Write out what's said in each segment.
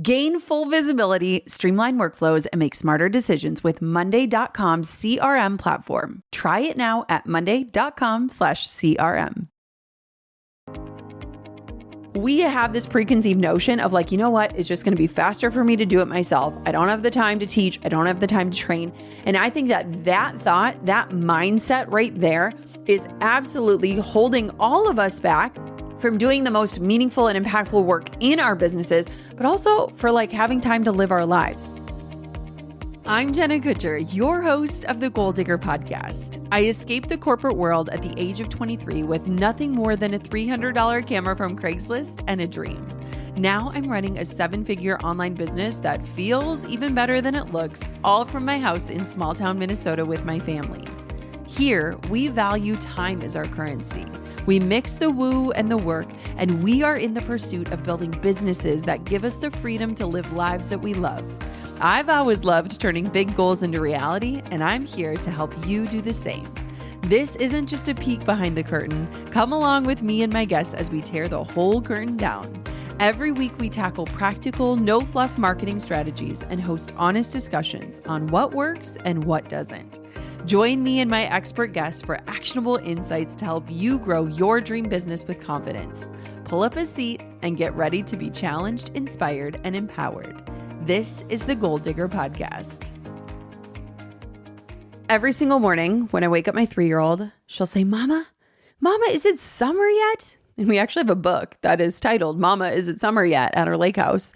Gain full visibility, streamline workflows, and make smarter decisions with Monday.com's CRM platform. Try it now at Monday.com/CRM. We have this preconceived notion of like, you know what? It's just going to be faster for me to do it myself. I don't have the time to teach. I don't have the time to train. And I think that thought, that mindset right there is absolutely holding all of us back from doing the most meaningful and impactful work in our businesses, but also for like having time to live our lives. I'm Jenna Kutcher, your host of the Goal Digger podcast. I escaped the corporate world at the age of 23 with nothing more than a $300 camera from Craigslist and a dream. Now I'm running a 7-figure online business that feels even better than it looks, all from my house in small town Minnesota with my family. Here, we value time as our currency. We mix the woo and the work, and we are in the pursuit of building businesses that give us the freedom to live lives that we love. I've always loved turning big goals into reality, and I'm here to help you do the same. This isn't just a peek behind the curtain. Come along with me and my guests as we tear the whole curtain down. Every week, we tackle practical, no-fluff marketing strategies and host honest discussions on what works and what doesn't. Join me and my expert guests for actionable insights to help you grow your dream business with confidence. Pull up a seat and get ready to be challenged, inspired, and empowered. This is the Goal Digger podcast. Every single morning when I wake up my 3-year-old, she'll say, Mama, is it summer yet? And we actually have a book that is titled, Mama, is it summer yet? At our lake house.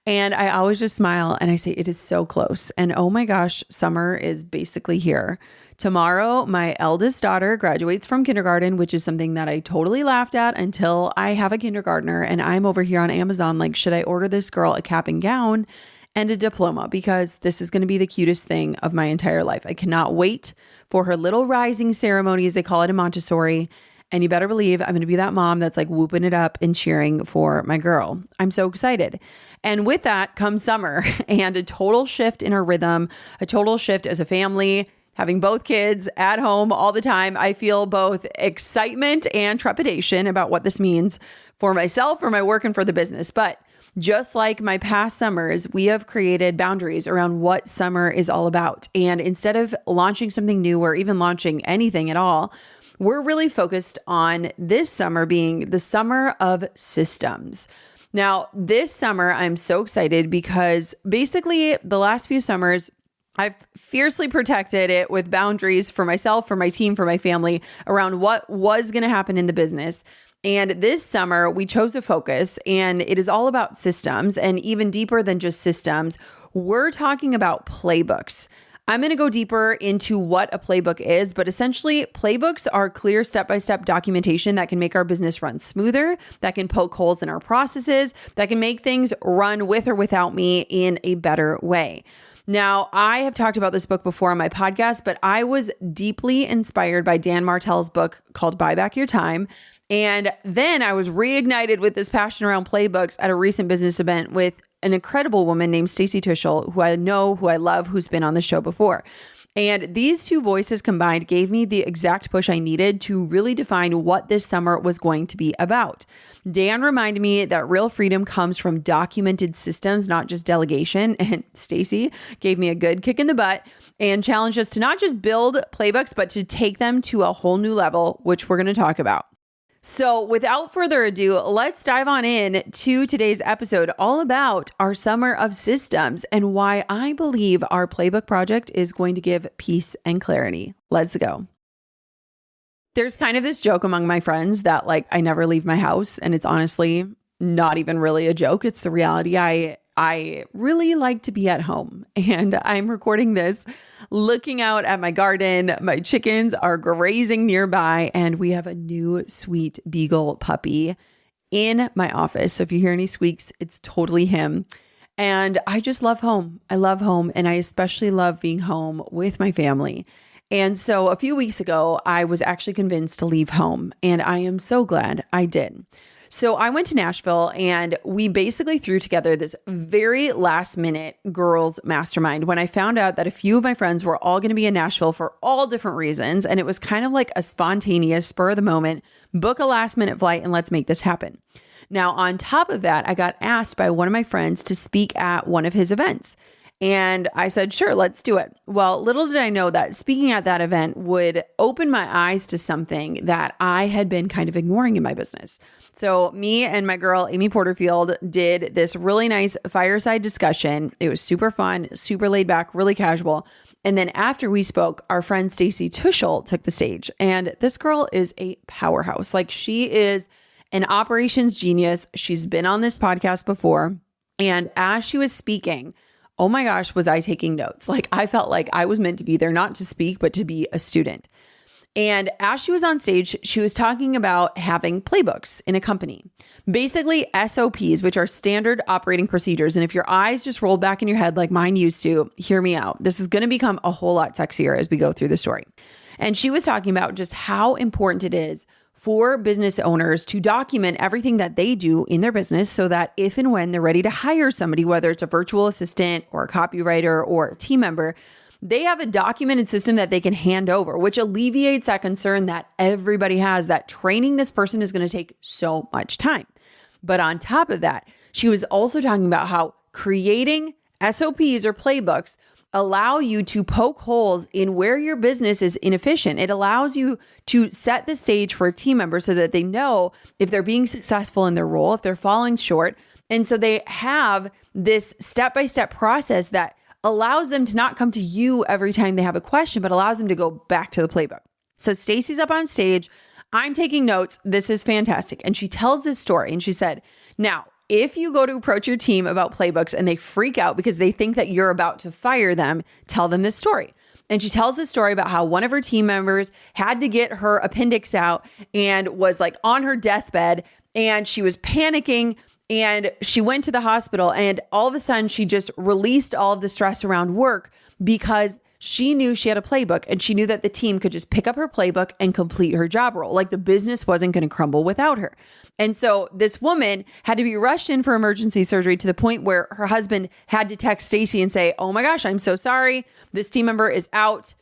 And I always just smile and I say, it is so close. And oh my gosh, summer is basically here. Tomorrow, my eldest daughter graduates from kindergarten, which is something that I totally laughed at until I have a kindergartner. And I'm over here on Amazon, like, should I order this girl a cap and gown and a diploma? Because this is going to be the cutest thing of my entire life. I cannot wait for her little rising ceremony, as they call it in Montessori. And you better believe I'm going to be that mom that's like whooping it up and cheering for my girl. I'm so excited. And with that comes summer and a total shift in our rhythm, a total shift as a family, having both kids at home all the time. I feel both excitement and trepidation about what this means for myself, for my work, and for the business. But just like my past summers, we have created boundaries around what summer is all about. And instead of launching something new or even launching anything at all, we're really focused on this summer being the summer of systems. Now, this summer, I'm so excited because basically the last few summers, I've fiercely protected it with boundaries for myself, for my team, for my family around what was going to happen in the business. And this summer, we chose a focus, and it is all about systems. And even deeper than just systems, we're talking about playbooks. I'm going to go deeper into what a playbook is, but essentially playbooks are clear step-by-step documentation that can make our business run smoother, that can poke holes in our processes, that can make things run with or without me in a better way. Now, I have talked about this book before on my podcast, but I was deeply inspired by Dan Martell's book called Buy Back Your Time. And then I was reignited with this passion around playbooks at a recent business event with an incredible woman named Stacy Tuschl, who I know, who I love, who's been on the show before. And these two voices combined gave me the exact push I needed to really define what this summer was going to be about. Dan reminded me that real freedom comes from documented systems, not just delegation. And Stacy gave me a good kick in the butt and challenged us to not just build playbooks, but to take them to a whole new level, which we're going to talk about. So without further ado, let's dive on in to today's episode all about our summer of systems and why I believe our playbook project is going to give peace and clarity. Let's go. There's kind of this joke among my friends that like I never leave my house, and it's honestly not even really a joke. It's the reality. I really like to be at home, and I'm recording this looking out at my garden. My chickens are grazing nearby, and we have a new sweet beagle puppy in my office. So if you hear any squeaks, it's totally him. And I just love home. I love home, and I especially love being home with my family. And so a few weeks ago, I was actually convinced to leave home, and I am so glad I did. So I went to Nashville, and we basically threw together this very last minute girls mastermind when I found out that a few of my friends were all going to be in Nashville for all different reasons. And it was kind of like a spontaneous spur of the moment, book a last minute flight and let's make this happen. Now, on top of that, I got asked by one of my friends to speak at one of his events. And I said, sure, let's do it. Well, little did I know that speaking at that event would open my eyes to something that I had been kind of ignoring in my business. So me and my girl, Amy Porterfield, did this really nice fireside discussion. It was super fun, super laid back, really casual. And then after we spoke, our friend Stacy Tuschl took the stage. And this girl is a powerhouse. Like, she is an operations genius. She's been on this podcast before. And as she was speaking, oh my gosh, was I taking notes? Like, I felt like I was meant to be there, not to speak, but to be a student. And as she was on stage, she was talking about having playbooks in a company, basically SOPs, which are standard operating procedures. And if your eyes just roll back in your head like mine used to, hear me out. This is going to become a whole lot sexier as we go through the story. And she was talking about just how important it is for business owners to document everything that they do in their business so that if and when they're ready to hire somebody, whether it's a virtual assistant or a copywriter or a team member, they have a documented system that they can hand over, which alleviates that concern that everybody has, that training this person is going to take so much time. But on top of that, she was also talking about how creating SOPs or playbooks allow you to poke holes in where your business is inefficient. It allows you to set the stage for a team member so that they know if they're being successful in their role, if they're falling short. And so they have this step-by-step process that allows them to not come to you every time they have a question, but allows them to go back to the playbook. So Stacy's up on stage. I'm taking notes. This is fantastic. And she tells this story and she said, now, if you go to approach your team about playbooks and they freak out because they think that you're about to fire them, tell them this story. And she tells this story about how one of her team members had to get her appendix out and was like on her deathbed and she was panicking and she went to the hospital and all of a sudden she just released all of the stress around work because she knew she had a playbook and she knew that the team could just pick up her playbook and complete her job role. Like, the business wasn't going to crumble without her. And so this woman had to be rushed in for emergency surgery to the point where her husband had to text Stacy and say, oh my gosh, I'm so sorry. This team member is out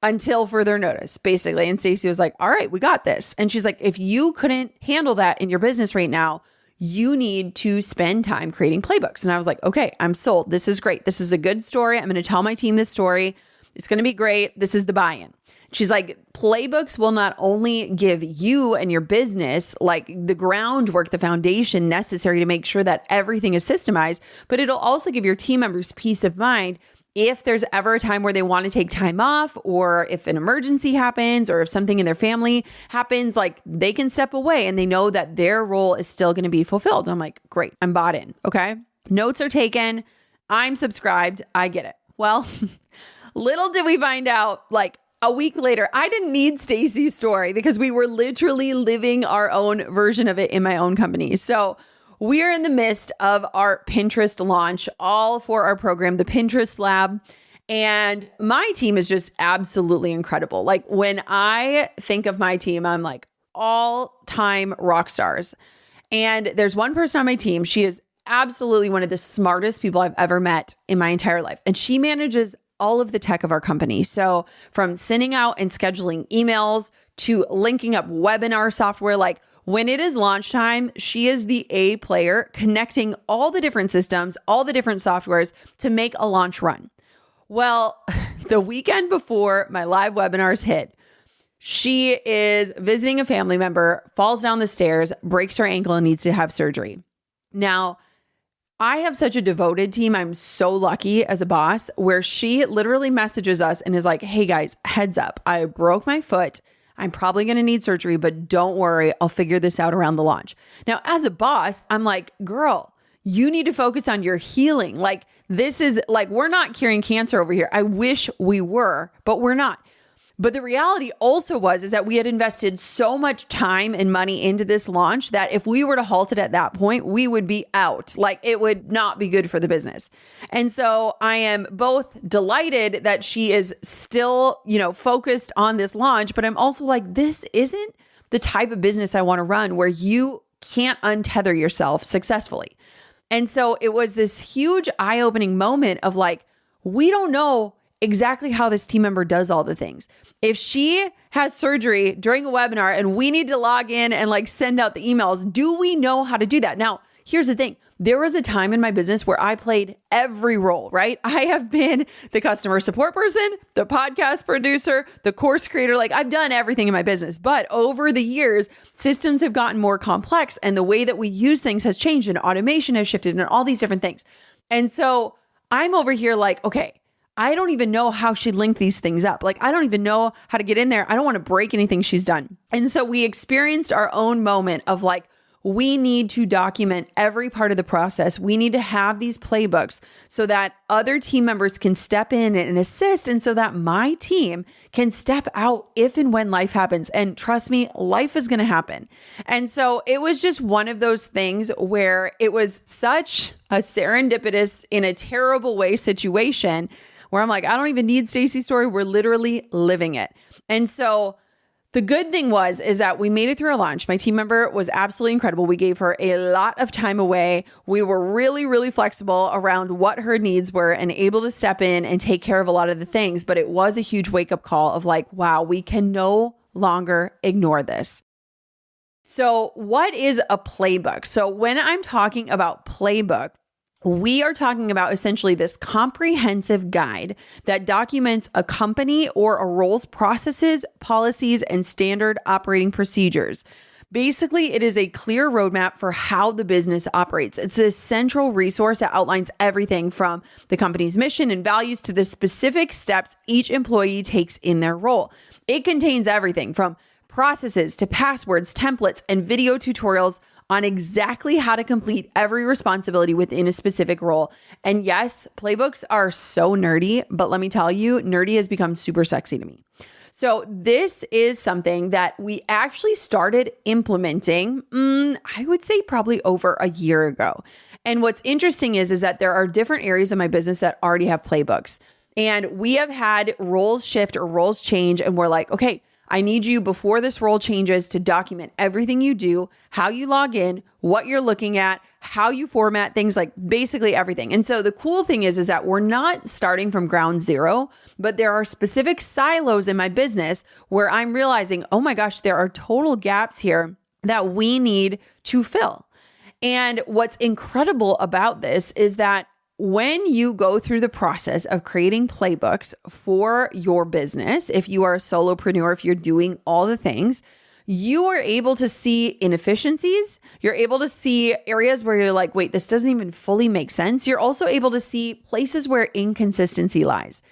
until further notice, basically. And Stacy was like, all right, we got this. And she's like, if you couldn't handle that in your business right now, you need to spend time creating playbooks. And I was like, okay, I'm sold. This is great. This is a good story. I'm going to tell my team this story. It's going to be great. This is the buy-in. She's like, playbooks will not only give you and your business like the groundwork, the foundation necessary to make sure that everything is systemized, but it'll also give your team members peace of mind if there's ever a time where they want to take time off, or if an emergency happens, or if something in their family happens, like they can step away and they know that their role is still going to be fulfilled. I'm like, great, I'm bought in. Okay. Notes are taken. I'm subscribed. I get it. Well, little did we find out, like a week later, I didn't need Stacy's story because we were literally living our own version of it in my own company. So we are in the midst of our Pinterest launch, all for our program, the Pinterest Lab. And my team is just absolutely incredible. Like, when I think of my team, I'm like all-time rock stars. And there's one person on my team. She is absolutely one of the smartest people I've ever met in my entire life. And she manages all of the tech of our company. So from sending out and scheduling emails to linking up webinar software, like when it is launch time, she is the A player connecting all the different systems, all the different softwares to make a launch run. Well, the weekend before my live webinars hit, she is visiting a family member, falls down the stairs, breaks her ankle, and needs to have surgery. Now, I have such a devoted team. I'm so lucky as a boss, where she literally messages us and is like, hey guys, heads up. I broke my foot. I'm probably going to need surgery, but don't worry. I'll figure this out around the launch. Now, as a boss, I'm like, girl, you need to focus on your healing. Like, this is like, we're not curing cancer over here. I wish we were, but we're not. But the reality also is that we had invested so much time and money into this launch that if we were to halt it at that point, we would be out. Like, it would not be good for the business. And so I am both delighted that she is still, focused on this launch, but I'm also like, this isn't the type of business I want to run where you can't untether yourself successfully. And so it was this huge eye-opening moment of like, we don't know exactly how this team member does all the things. If she has surgery during a webinar and we need to log in and like send out the emails, do we know how to do that? Now, here's the thing. There was a time in my business where I played every role, right? I have been the customer support person, the podcast producer, the course creator. Like I've done everything in my business, but over the years, systems have gotten more complex and the way that we use things has changed and automation has shifted and all these different things. And so I'm over here like, okay, I don't even know how she linked these things up. Like, I don't even know how to get in there. I don't want to break anything she's done. And so we experienced our own moment of like, we need to document every part of the process. We need to have these playbooks so that other team members can step in and assist, and so that my team can step out if and when life happens. And trust me, life is going to happen. And so it was just one of those things where it was such a serendipitous, in a terrible way, situation where I'm like, I don't even need Stacy's story. We're literally living it. And so the good thing is that we made it through our launch. My team member was absolutely incredible. We gave her a lot of time away. We were really, really flexible around what her needs were and able to step in and take care of a lot of the things. But it was a huge wake-up call of like, wow, we can no longer ignore this. So what is a playbook? So when I'm talking about playbook, we are talking about essentially this comprehensive guide that documents a company or a role's processes, policies, and standard operating procedures. Basically, it is a clear roadmap for how the business operates. It's a central resource that outlines everything from the company's mission and values to the specific steps each employee takes in their role. It contains everything from processes to passwords, templates, and video tutorials on exactly how to complete every responsibility within a specific role. And yes, playbooks are so nerdy, but let me tell you, nerdy has become super sexy to me. So this is something that we actually started implementing, I would say probably over a year ago. And what's interesting is that there are different areas of my business that already have playbooks. And we have had roles shift or roles change, and we're like, okay, I need you before this role changes to document everything you do, how you log in, what you're looking at, how you format things, like basically everything. And so the cool thing is that we're not starting from ground zero, but there are specific silos in my business where I'm realizing, oh my gosh, there are total gaps here that we need to fill. And what's incredible about this is that when you go through the process of creating playbooks for your business, if you are a solopreneur, if you're doing all the things, you are able to see inefficiencies. You're able to see areas where you're like, wait, this doesn't even fully make sense. You're also able to see places where inconsistency lies.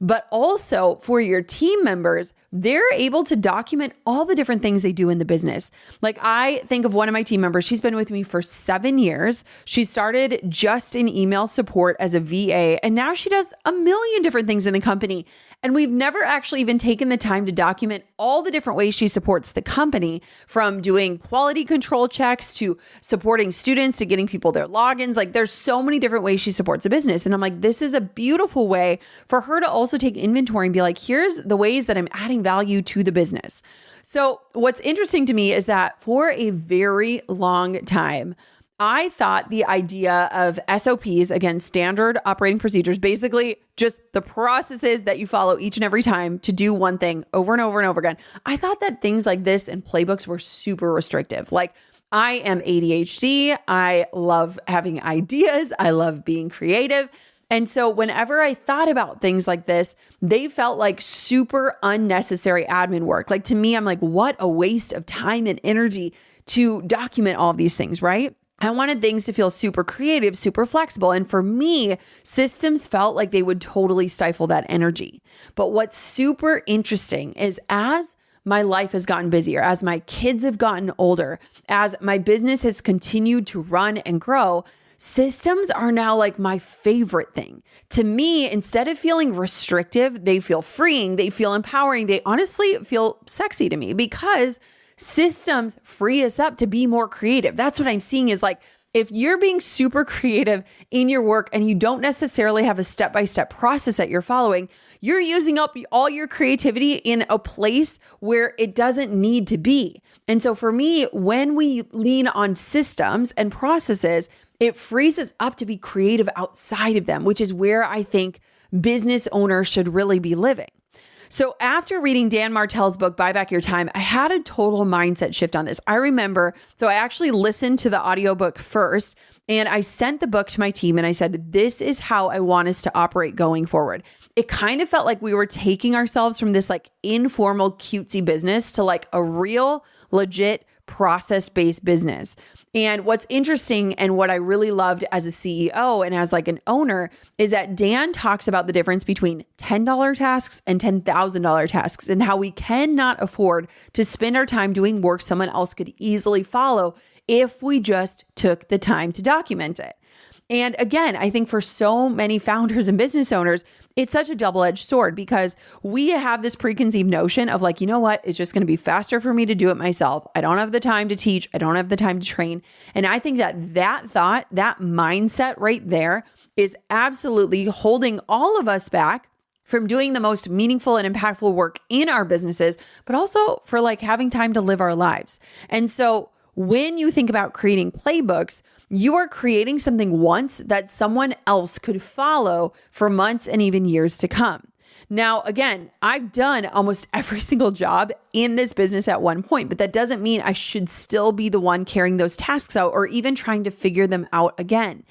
But also for your team members, they're able to document all the different things they do in the business. Like I think of one of my team members, she's been with me for 7 years. She started just in email support as a VA, and now she does a million different things in the company. And we've never actually even taken the time to document all the different ways she supports the company, from doing quality control checks to supporting students to getting people their logins. Like there's so many different ways she supports a business. And I'm like, this is a beautiful way for her to also take inventory and be like, here's the ways that I'm adding value to the business. So what's interesting to me is that for a very long time, I thought the idea of SOPs, again, standard operating procedures, basically just the processes that you follow each and every time to do one thing over and over and over again. I thought that things like this and playbooks were super restrictive. Like I am ADHD. I love having ideas. I love being creative. And so whenever I thought about things like this, they felt like super unnecessary admin work. Like to me, I'm like, what a waste of time and energy to document all of these things, right? I wanted things to feel super creative, super flexible. And for me, systems felt like they would totally stifle that energy. But what's super interesting is as my life has gotten busier, as my kids have gotten older, as my business has continued to run and grow, systems are now like my favorite thing. To me, instead of feeling restrictive, they feel freeing, they feel empowering, they honestly feel sexy to me because systems free us up to be more creative. That's what I'm seeing is like, if you're being super creative in your work and you don't necessarily have a step-by-step process that you're following, you're using up all your creativity in a place where it doesn't need to be. And so for me, when we lean on systems and processes, it frees us up to be creative outside of them, which is where I think business owners should really be living. So after reading Dan Martell's book, Buy Back Your Time, I had a total mindset shift on this. I remember, so I actually listened to the audiobook first, and I sent the book to my team and I said, this is how I want us to operate going forward. It kind of felt like we were taking ourselves from this like informal cutesy business to like a real legit process-based business. And what's interesting and what I really loved as a CEO and as like an owner is that Dan talks about the difference between $10 tasks and $10,000 tasks and how we cannot afford to spend our time doing work someone else could easily follow if we just took the time to document it. And again, I think for so many founders and business owners, it's such a double-edged sword because we have this preconceived notion of like, you know what, it's just going to be faster for me to do it myself. I don't have the time to teach. I don't have the time to train. And I think that thought, that mindset right there is absolutely holding all of us back from doing the most meaningful and impactful work in our businesses, but also for like having time to live our lives. And so when you think about creating playbooks, you are creating something once that someone else could follow for months and even years to come. Now, again, I've done almost every single job in this business at one point, but that doesn't mean I should still be the one carrying those tasks out or even trying to figure them out again.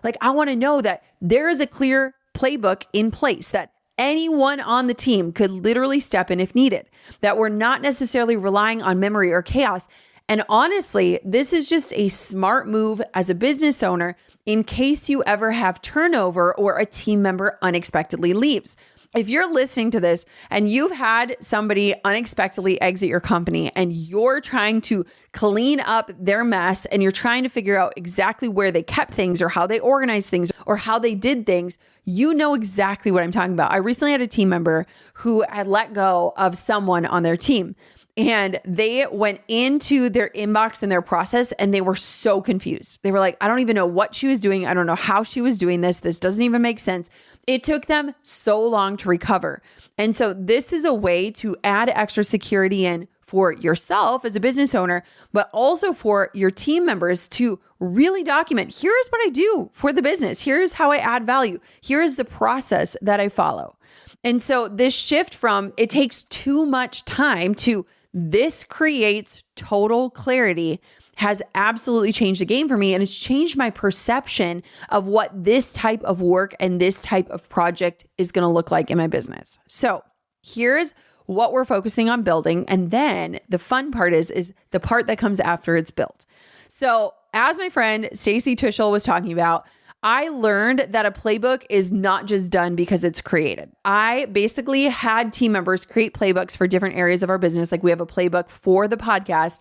Like, I want to know that there is a clear playbook in place that anyone on the team could literally step in if needed, that we're not necessarily relying on memory or chaos. And honestly, this is just a smart move as a business owner in case you ever have turnover or a team member unexpectedly leaves. If you're listening to this and you've had somebody unexpectedly exit your company and you're trying to clean up their mess and you're trying to figure out exactly where they kept things or how they organized things or how they did things, you know exactly what I'm talking about. I recently had a team member who had let go of someone on their team. And they went into their inbox and their process and they were so confused. They were like, I don't even know what she was doing. I don't know how she was doing this. This doesn't even make sense. It took them so long to recover. And so this is a way to add extra security in for yourself as a business owner, but also for your team members to really document, here's what I do for the business. Here's how I add value. Here is the process that I follow. And so this shift from it takes too much time to this creates total clarity has absolutely changed the game for me. And it's changed my perception of what this type of work and this type of project is going to look like in my business. So here's what we're focusing on building. And then the fun part is the part that comes after it's built. So as my friend Stacy Tuschl was talking about, I learned that a playbook is not just done because it's created. I basically had team members create playbooks for different areas of our business. Like we have a playbook for the podcast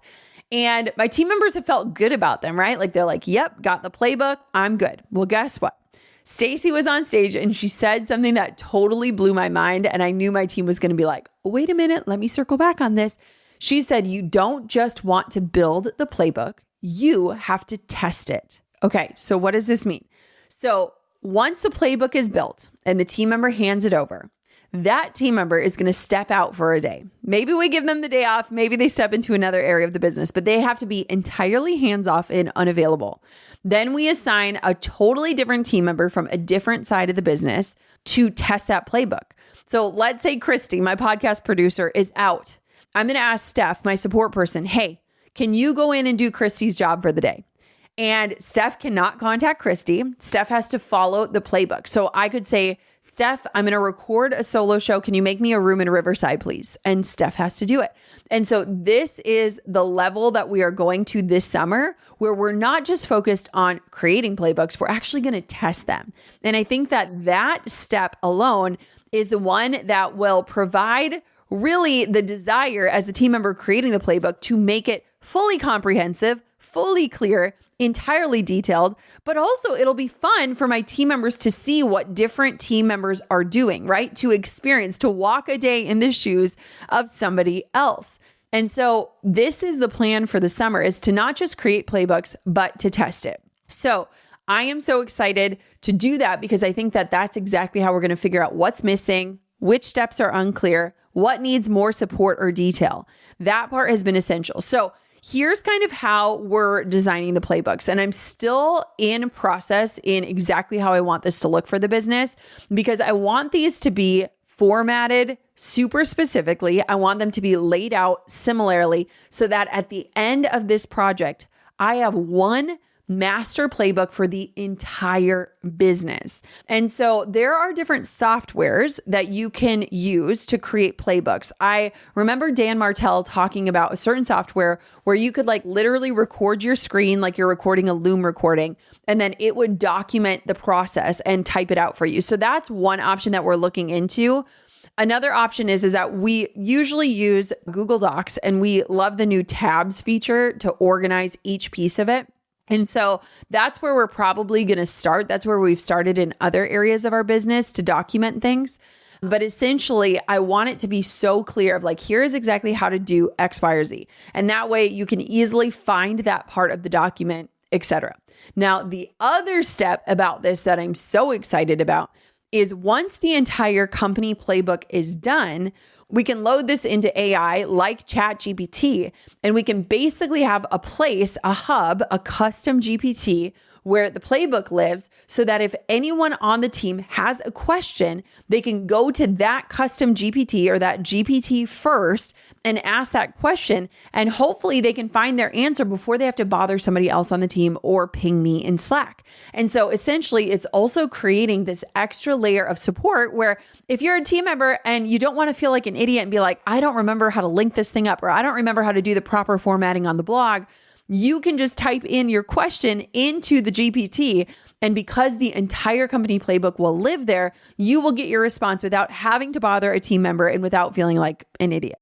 and my team members have felt good about them, right? Like they're like, yep, got the playbook. I'm good. Well, guess what? Stacy was on stage and she said something that totally blew my mind. And I knew my team was going to be like, wait a minute, let me circle back on this. She said, you don't just want to build the playbook, you have to test it. Okay, so what does this mean? So once the playbook is built and the team member hands it over, that team member is going to step out for a day. Maybe we give them the day off. Maybe they step into another area of the business, but they have to be entirely hands-off and unavailable. Then we assign a totally different team member from a different side of the business to test that playbook. So let's say Christy, my podcast producer, is out. I'm going to ask Steph, my support person, hey, can you go in and do Christy's job for the day? And Steph cannot contact Christy. Steph has to follow the playbook. So I could say, Steph, I'm going to record a solo show. Can you make me a room in Riverside, please? And Steph has to do it. And so this is the level that we are going to this summer, where we're not just focused on creating playbooks, we're actually going to test them. And I think that step alone is the one that will provide really the desire as the team member creating the playbook to make it fully comprehensive, fully clear, entirely detailed, but also it'll be fun for my team members to see what different team members are doing, right? To experience, to walk a day in the shoes of somebody else. And so this is the plan for the summer, is to not just create playbooks, but to test it. So I am so excited to do that because I think that that's exactly how we're going to figure out what's missing, which steps are unclear, what needs more support or detail. That part has been essential. So here's kind of how we're designing the playbooks. And I'm still in process in exactly how I want this to look for the business, because I want these to be formatted super specifically. I want them to be laid out similarly so that at the end of this project, I have one master playbook for the entire business. And so there are different softwares that you can use to create playbooks. I remember Dan Martell talking about a certain software where you could like literally record your screen like you're recording a Loom recording, and then it would document the process and type it out for you. So that's one option that we're looking into. Another option is that we usually use Google Docs, and we love the new tabs feature to organize each piece of it. And so that's where we're probably going to start. That's where we've started in other areas of our business to document things. But essentially, I want it to be so clear of like, here's exactly how to do X, Y, or Z. And that way you can easily find that part of the document, etc. Now, the other step about this that I'm so excited about is once the entire company playbook is done, we can load this into AI like ChatGPT, and we can basically have a place, a hub, a custom GPT where the playbook lives, so that if anyone on the team has a question, they can go to that custom GPT or that GPT first and ask that question. And hopefully they can find their answer before they have to bother somebody else on the team or ping me in Slack. And so essentially it's also creating this extra layer of support where if you're a team member and you don't want to feel like an idiot and be like, I don't remember how to link this thing up, or I don't remember how to do the proper formatting on the blog, you can just type in your question into the GPT. And because the entire company playbook will live there, you will get your response without having to bother a team member and without feeling like an idiot.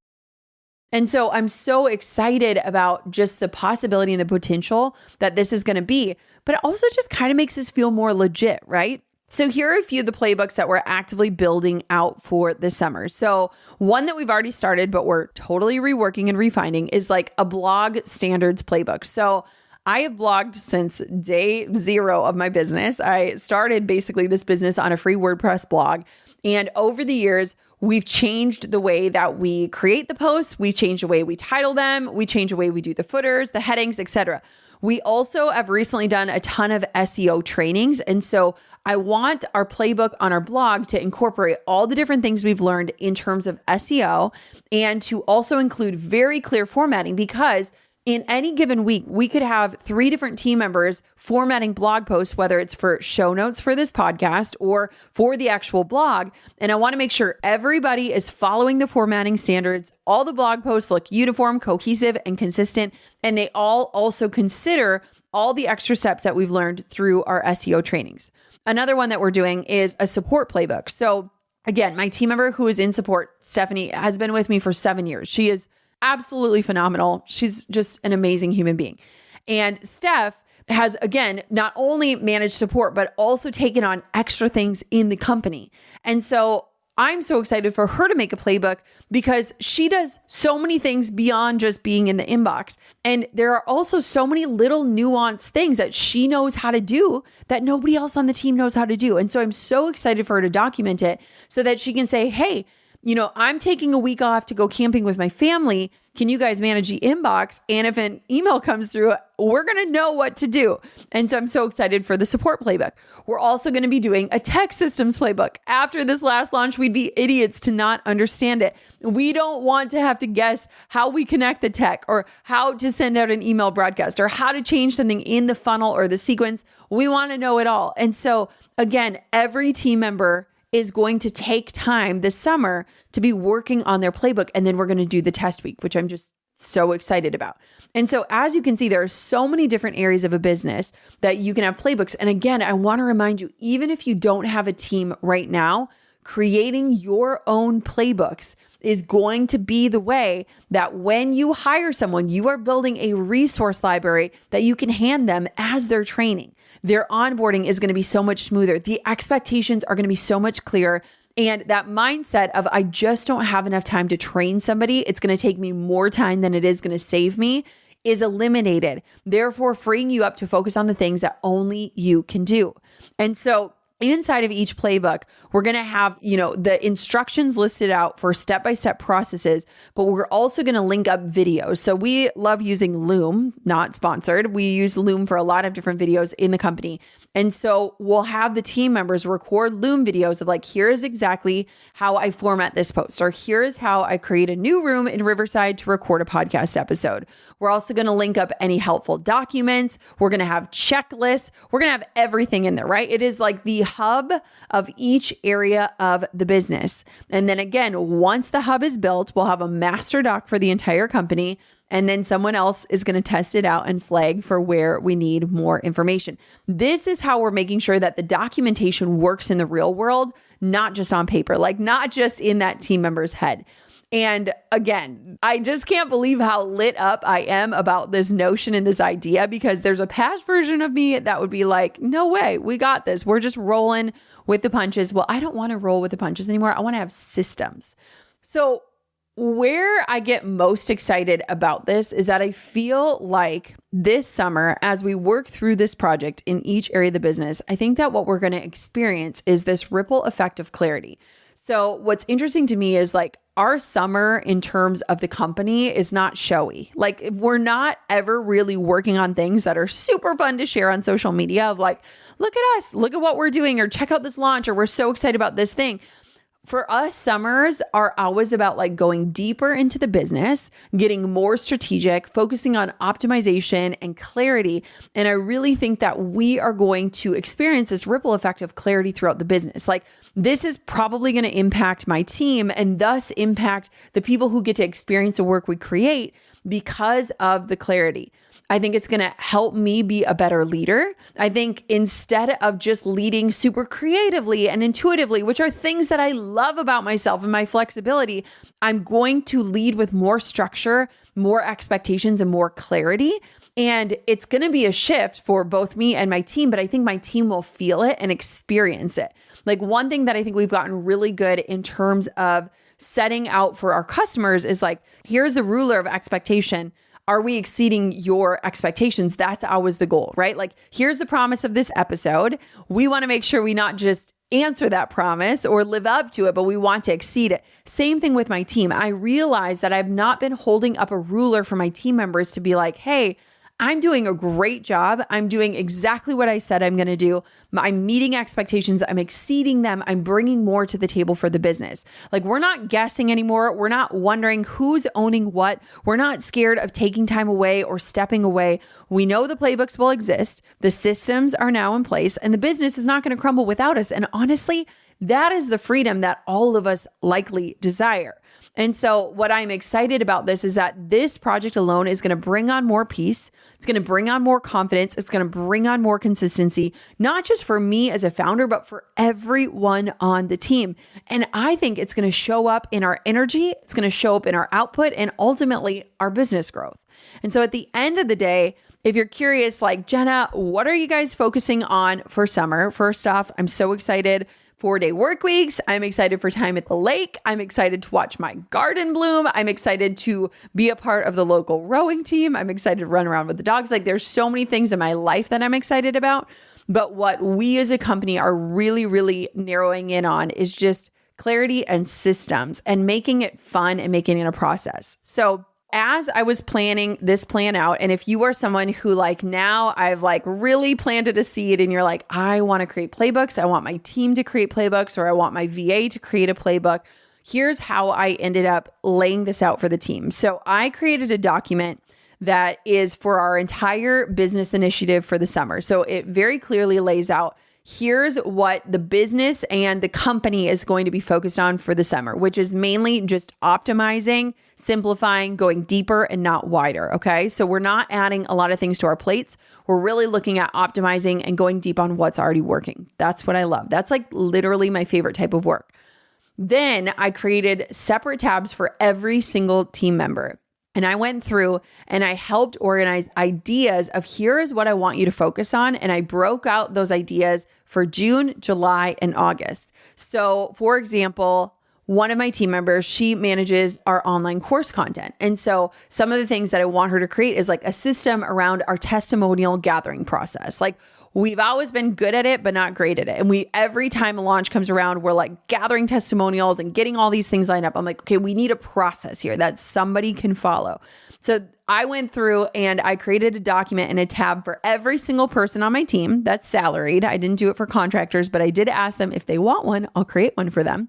And so I'm so excited about just the possibility and the potential that this is going to be, but it also just kind of makes us feel more legit, right? So here are a few of the playbooks that we're actively building out for the summer. So one that we've already started, but we're totally reworking and refining is like a blog standards playbook. So I have blogged since day zero of my business. I started basically this business on a free WordPress blog. And over the years, we've changed the way that we create the posts. We changed the way we title them. We changed the way we do the footers, the headings, etc. We also have recently done a ton of SEO trainings. And so I want our playbook on our blog to incorporate all the different things we've learned in terms of SEO and to also include very clear formatting, because in any given week, we could have 3 different team members formatting blog posts, whether it's for show notes for this podcast or for the actual blog. And I want to make sure everybody is following the formatting standards. All the blog posts look uniform, cohesive, and consistent. And they all also consider all the extra steps that we've learned through our SEO trainings. Another one that we're doing is a support playbook. So again, my team member who is in support, Stephanie, has been with me for 7 years. She is absolutely phenomenal. She's just an amazing human being. And Steph has, again, not only managed support, but also taken on extra things in the company. And so I'm so excited for her to make a playbook because she does so many things beyond just being in the inbox. And there are also so many little nuanced things that she knows how to do that nobody else on the team knows how to do. And so I'm so excited for her to document it so that she can say, hey, I'm taking a week off to go camping with my family. Can you guys manage the inbox? And if an email comes through, we're going to know what to do. And so I'm so excited for the support playbook. We're also going to be doing a tech systems playbook. After this last launch, we'd be idiots to not understand it. We don't want to have to guess how we connect the tech or how to send out an email broadcast or how to change something in the funnel or the sequence. We want to know it all. And so again, every team member is going to take time this summer to be working on their playbook. And then we're going to do the test week, which I'm just so excited about. And so as you can see, there are so many different areas of a business that you can have playbooks. And again, I want to remind you, even if you don't have a team right now, creating your own playbooks is going to be the way that when you hire someone, you are building a resource library that you can hand them as they're training. Their onboarding is going to be so much smoother. The expectations are going to be so much clearer. And that mindset of, I just don't have enough time to train somebody, it's going to take me more time than it is going to save me, is eliminated. Therefore, freeing you up to focus on the things that only you can do. And so inside of each playbook, we're going to have, the instructions listed out for step-by-step processes, but we're also going to link up videos. So we love using Loom, not sponsored. We use Loom for a lot of different videos in the company. And so we'll have the team members record Loom videos of like, here's exactly how I format this post, or here's how I create a new room in Riverside to record a podcast episode. We're also going to link up any helpful documents. We're going to have checklists. We're going to have everything in there, right? It is like the hub of each area of the business. And then again, once the hub is built, we'll have a master doc for the entire company. And then someone else is going to test it out and flag for where we need more information. This is how we're making sure that the documentation works in the real world, not just on paper, like not just in that team member's head. And again, I just can't believe how lit up I am about this notion and this idea, because there's a past version of me that would be like, no way, we got this. We're just rolling with the punches. Well, I don't want to roll with the punches anymore. I want to have systems. So where I get most excited about this is that I feel like this summer, as we work through this project in each area of the business, I think that what we're going to experience is this ripple effect of clarity. So what's interesting to me is like our summer in terms of the company is not showy. Like we're not ever really working on things that are super fun to share on social media of like, look at us, look at what we're doing, or check out this launch, or we're so excited about this thing. For us, summers are always about like going deeper into the business, getting more strategic, focusing on optimization and clarity. And I really think that we are going to experience this ripple effect of clarity throughout the business. Like this is probably going to impact my team and thus impact the people who get to experience the work we create because of the clarity. I think it's going to help me be a better leader. I think instead of just leading super creatively and intuitively, which are things that I love about myself and my flexibility, I'm going to lead with more structure, more expectations, and more clarity. And it's going to be a shift for both me and my team, but I think my team will feel it and experience it. Like one thing that I think we've gotten really good in terms of setting out for our customers is like, here's the ruler of expectation. Are we exceeding your expectations? That's always the goal, right? Like, here's the promise of this episode. We want to make sure we not just answer that promise or live up to it, but we want to exceed it. Same thing with my team. I realize that I've not been holding up a ruler for my team members to be like, hey, I'm doing a great job. I'm doing exactly what I said I'm going to do. I'm meeting expectations. I'm exceeding them. I'm bringing more to the table for the business. Like we're not guessing anymore. We're not wondering who's owning what. We're not scared of taking time away or stepping away. We know the playbooks will exist. The systems are now in place and the business is not going to crumble without us. And honestly, that is the freedom that all of us likely desire. And so what I'm excited about this is that this project alone is going to bring on more peace. It's going to bring on more confidence. It's going to bring on more consistency, not just for me as a founder, but for everyone on the team. And I think it's going to show up in our energy. It's going to show up in our output and ultimately our business growth. And so at the end of the day, if you're curious, like, Jenna, what are you guys focusing on for summer? First off, I'm so excited. 4-day work weeks. I'm excited for time at the lake. I'm excited to watch my garden bloom. I'm excited to be a part of the local rowing team. I'm excited to run around with the dogs. Like there's so many things in my life that I'm excited about. But what we as a company are really, really narrowing in on is just clarity and systems and making it fun and making it a process. So as I was planning this plan out, and if you are someone who like now I've like really planted a seed and you're like, I want to create playbooks. I want my team to create playbooks, or I want my VA to create a playbook. Here's how I ended up laying this out for the team. So I created a document that is for our entire business initiative for the summer. So it very clearly lays out, here's what the business and the company is going to be focused on for the summer, which is mainly just optimizing, simplifying, going deeper and not wider. Okay. So we're not adding a lot of things to our plates. We're really looking at optimizing and going deep on what's already working. That's what I love. That's like literally my favorite type of work. Then I created separate tabs for every single team member. And I went through and I helped organize ideas of here is what I want you to focus on. And I broke out those ideas for June, July, and August. So for example, one of my team members, she manages our online course content. And so some of the things that I want her to create is like a system around our testimonial gathering process. Like, we've always been good at it, but not great at it. And every time a launch comes around, we're like gathering testimonials and getting all these things lined up. I'm like, okay, we need a process here that somebody can follow. So I went through and I created a document and a tab for every single person on my team that's salaried. I didn't do it for contractors, but I did ask them if they want one, I'll create one for them.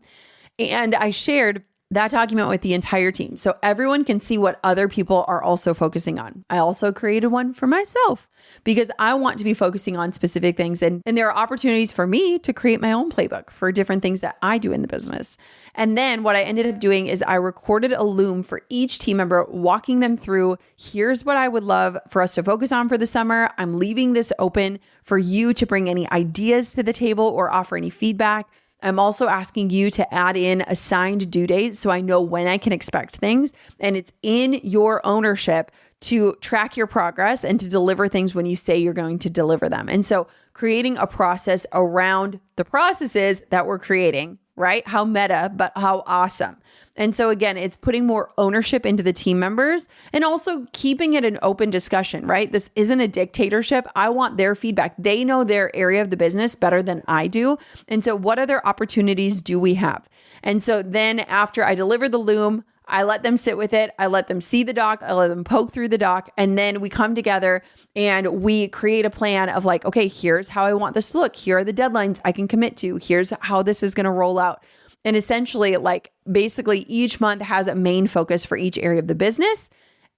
And I shared that document with the entire team so everyone can see what other people are also focusing on. I also created one for myself because I want to be focusing on specific things. And there are opportunities for me to create my own playbook for different things that I do in the business. And then what I ended up doing is I recorded a Loom for each team member, walking them through, here's what I would love for us to focus on for the summer. I'm leaving this open for you to bring any ideas to the table or offer any feedback. I'm also asking you to add in assigned due dates so I know when I can expect things. And it's in your ownership to track your progress and to deliver things when you say you're going to deliver them. And so creating a process around the processes that we're creating, right? How meta, but how awesome. And so again, it's putting more ownership into the team members and also keeping it an open discussion, right? This isn't a dictatorship. I want their feedback. They know their area of the business better than I do. And so what other opportunities do we have? And so then after I deliver the Loom, I let them sit with it. I let them see the doc. I let them poke through the doc. And then we come together and we create a plan of like, okay, here's how I want this to look. Here are the deadlines I can commit to. Here's how this is going to roll out. And essentially, like basically each month has a main focus for each area of the business.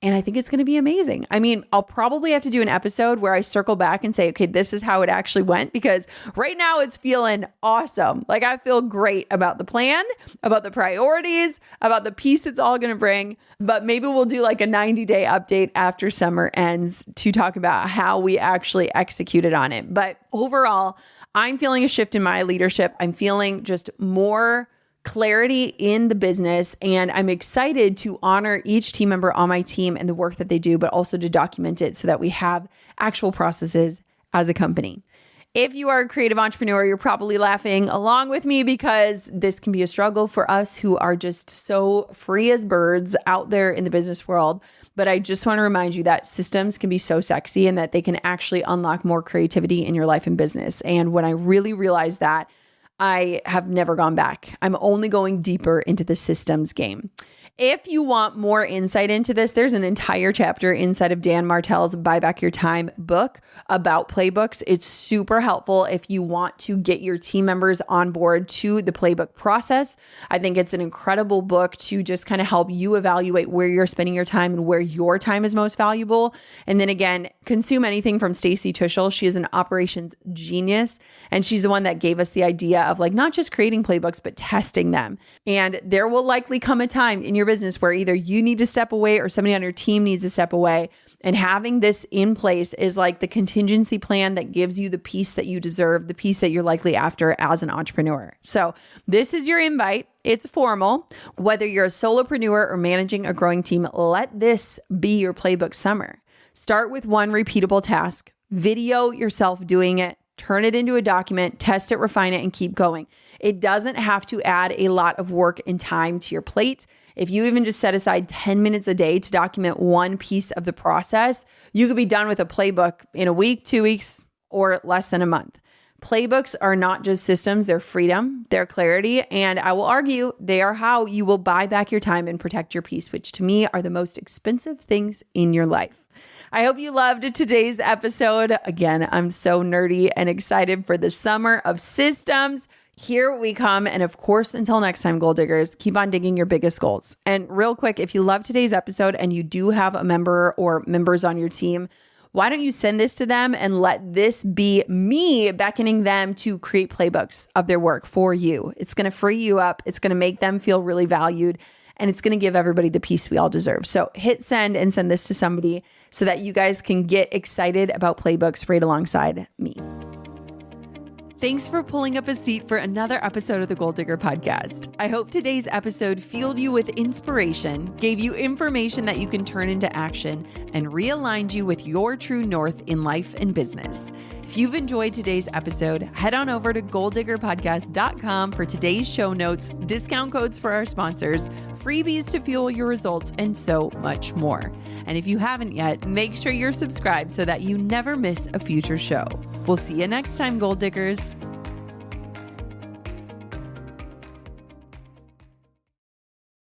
And I think it's going to be amazing. I mean, I'll probably have to do an episode where I circle back and say, okay, this is how it actually went, because right now it's feeling awesome. Like I feel great about the plan, about the priorities, about the piece it's all going to bring. But maybe we'll do like a 90-day update after summer ends to talk about how we actually executed on it. But overall, I'm feeling a shift in my leadership. I'm feeling just more clarity in the business. And I'm excited to honor each team member on my team and the work that they do, but also to document it so that we have actual processes as a company. If you are a creative entrepreneur, you're probably laughing along with me because this can be a struggle for us who are just so free as birds out there in the business world. But I just want to remind you that systems can be so sexy and that they can actually unlock more creativity in your life and business. And when I really realized that, I have never gone back. I'm only going deeper into the systems game. If you want more insight into this, there's an entire chapter inside of Dan Martell's Buy Back Your Time book about playbooks. It's super helpful if you want to get your team members on board to the playbook process. I think it's an incredible book to just kind of help you evaluate where you're spending your time and where your time is most valuable. And then again, consume anything from Stacy Tuschl. She is an operations genius. And she's the one that gave us the idea of like not just creating playbooks, but testing them. And there will likely come a time in your business where either you need to step away or somebody on your team needs to step away. And having this in place is like the contingency plan that gives you the peace that you deserve, the peace that you're likely after as an entrepreneur. So this is your invite. It's formal. Whether you're a solopreneur or managing a growing team, let this be your playbook summer. Start with one repeatable task, video yourself doing it, turn it into a document, test it, refine it, and keep going. It doesn't have to add a lot of work and time to your plate. If you even just set aside 10 minutes a day to document one piece of the process, you could be done with a playbook in a week, 2 weeks, or less than a month. Playbooks are not just systems, they're freedom, they're clarity, and I will argue they are how you will buy back your time and protect your peace, which to me are the most expensive things in your life. I hope you loved today's episode. Again, I'm so nerdy and excited for the summer of systems. Here we come. And of course, until next time, goal diggers, keep on digging your biggest goals. And real quick, if you love today's episode and you do have a member or members on your team, why don't you send this to them and let this be me beckoning them to create playbooks of their work for you. It's going to free you up. It's going to make them feel really valued. And it's going to give everybody the peace we all deserve. So hit send and send this to somebody so that you guys can get excited about playbooks right alongside me. Thanks for pulling up a seat for another episode of the Goal Digger Podcast. I hope today's episode fueled you with inspiration, gave you information that you can turn into action, and realigned you with your true north in life and business. If you've enjoyed today's episode, head on over to goaldiggerpodcast.com for today's show notes, discount codes for our sponsors, freebies to fuel your results, and so much more. And if you haven't yet, make sure you're subscribed so that you never miss a future show. We'll see you next time, gold diggers.